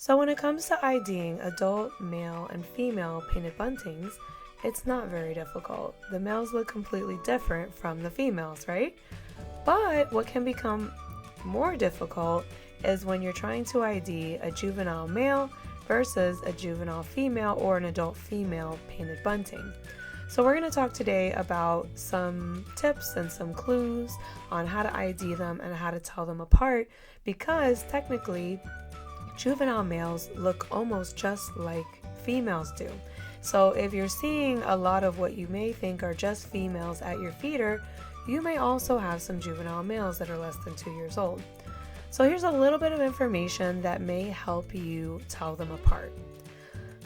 So when it comes to IDing adult male and female painted buntings, it's not very difficult. The males look completely different from the females, right? But what can become more difficult is when you're trying to ID a juvenile male versus a juvenile female or an adult female painted bunting. So we're going to talk today about some tips and some clues on how to ID them and how to tell them apart, because technically juvenile males look almost just like females do. So if you're seeing a lot of what you may think are just females at your feeder, you may also have some juvenile males that are less than 2 years old. So here's a little bit of information that may help you tell them apart.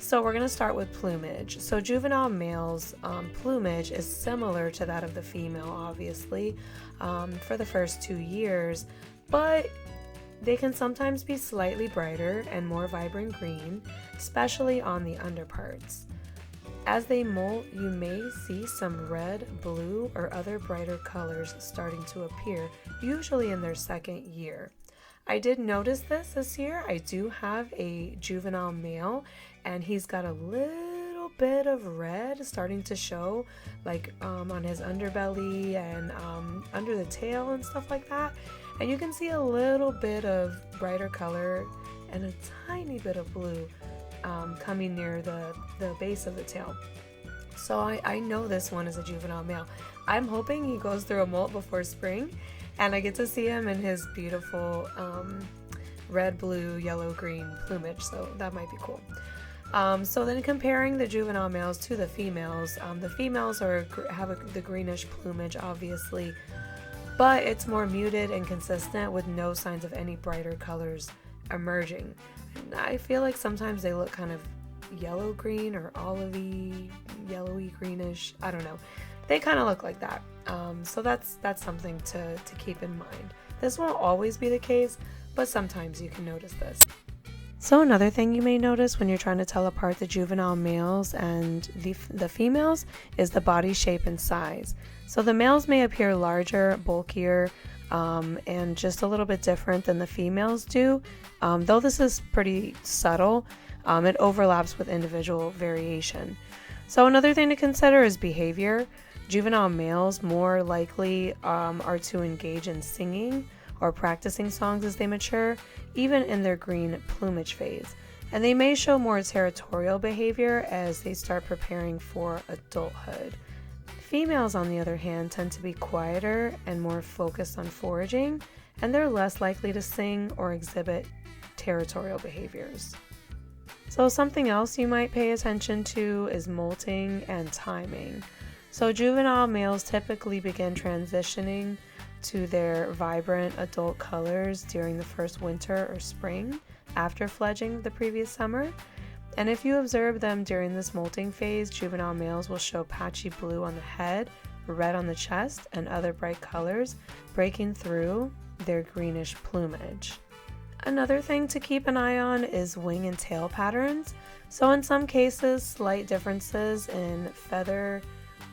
So we're going to start with plumage. So juvenile males' plumage is similar to that of the female, obviously, for the first 2 years, but they can sometimes be slightly brighter and more vibrant green, especially on the underparts. As they molt, you may see some red, blue, or other brighter colors starting to appear, usually in their second year. I did notice this year. I do have a juvenile male, and he's got a little bit of red starting to show, like on his underbelly and under the tail and stuff like that. And you can see a little bit of brighter color and a tiny bit of blue coming near the base of the tail. So I know this one is a juvenile male. I'm hoping he goes through a molt before spring and I get to see him in his beautiful red, blue, yellow, green plumage, so that might be cool. So then comparing the juvenile males to the females have the greenish plumage, obviously, but it's more muted and consistent with no signs of any brighter colors emerging. I feel like sometimes they look kind of yellow green or olivey, yellowy greenish. I don't know. They kind of look like that. So that's something to keep in mind. This won't always be the case, but sometimes you can notice this. So another thing you may notice when you're trying to tell apart the juvenile males and the females is the body shape and size. So the males may appear larger, bulkier, and just a little bit different than the females do. Though this is pretty subtle, it overlaps with individual variation. So another thing to consider is behavior. Juvenile males more likely are to engage in singing or practicing songs as they mature, even in their green plumage phase. And they may show more territorial behavior as they start preparing for adulthood. Females, on the other hand, tend to be quieter and more focused on foraging, and they're less likely to sing or exhibit territorial behaviors. So something else you might pay attention to is molting and timing. So juvenile males typically begin transitioning to their vibrant adult colors during the first winter or spring after fledging the previous summer. And if you observe them during this molting phase, juvenile males will show patchy blue on the head, red on the chest, and other bright colors breaking through their greenish plumage. Another thing to keep an eye on is wing and tail patterns. So in some cases, slight differences in feather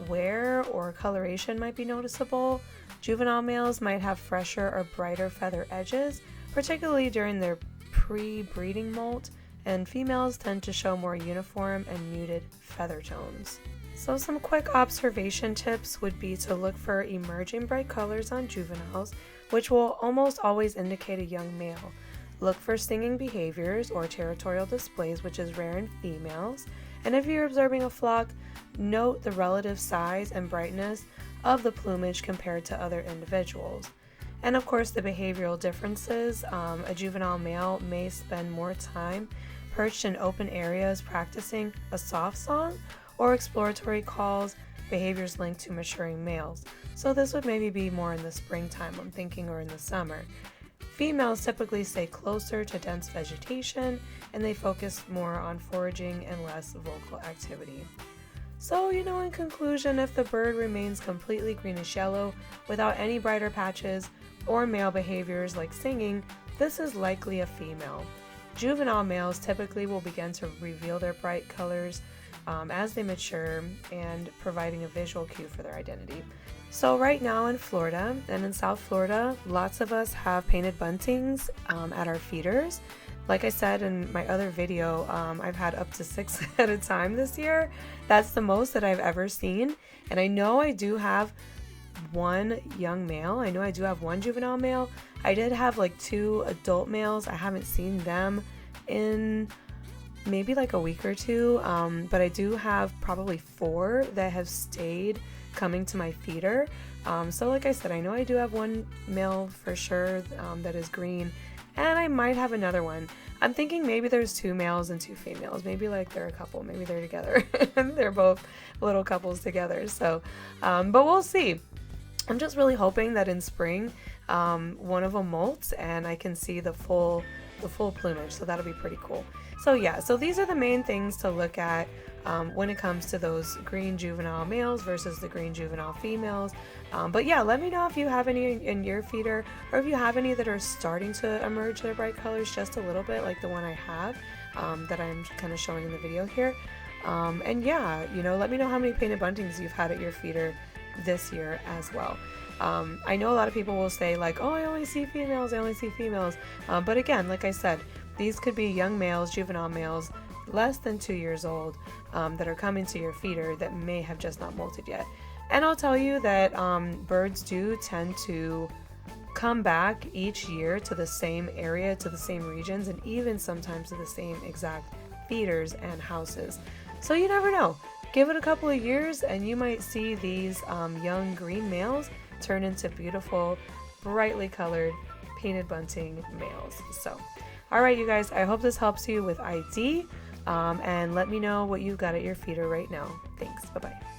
wear or coloration might be noticeable. Juvenile males might have fresher or brighter feather edges, particularly during their pre-breeding molt, and females tend to show more uniform and muted feather tones. So some quick observation tips would be to look for emerging bright colors on juveniles, which will almost always indicate a young male. Look for singing behaviors or territorial displays, which is rare in females. And if you're observing a flock, note the relative size and brightness of the plumage compared to other individuals. And of course, the behavioral differences. A juvenile male may spend more time perched in open areas practicing a soft song or exploratory calls, behaviors linked to maturing males. So this would maybe be more in the springtime, I'm thinking, or in the summer. Females typically stay closer to dense vegetation, and they focus more on foraging and less vocal activity. So, in conclusion, if the bird remains completely greenish yellow without any brighter patches or male behaviors like singing, this is likely a female. Juvenile males typically will begin to reveal their bright colors as they mature, and providing a visual cue for their identity. So right now in Florida and in South Florida, lots of us have painted buntings at our feeders. Like I said in my other video, I've had up to 6 at a time this year. That's the most that I've ever seen. And I know I do have one young male. I know I do have one juvenile male. I did have like 2 adult males. I haven't seen them in maybe like a week or 2, but I do have probably 4 that have stayed coming to my feeder. So like I said, I know I do have one male for sure that is green, and I might have another one. I'm thinking maybe there's 2 males and 2 females. Maybe like they're a couple. Maybe they're together. They're both little couples together. So, but we'll see. I'm just really hoping that in spring, one of them molts and I can see the full plumage. So that'll be pretty cool. So yeah, so these are the main things to look at when it comes to those green juvenile males versus the green juvenile females. But yeah, let me know if you have any in your feeder, or if you have any that are starting to emerge their bright colors just a little bit, like the one I have that I'm kind of showing in the video here. And yeah, you know, let me know how many painted buntings you've had at your feeder this year as well. I know a lot of people will say like, oh, I only see females, but again, like I said, these could be young males, juvenile males, less than 2 years old, that are coming to your feeder that may have just not molted yet. And I'll tell you that birds do tend to come back each year to the same area, to the same regions, and even sometimes to the same exact feeders and houses. So you never know. Give it a couple of years and you might see these young green males turn into beautiful, brightly colored painted bunting males. So, all right, you guys, I hope this helps you with ID, and let me know what you've got at your feeder right now. Thanks. Bye-bye.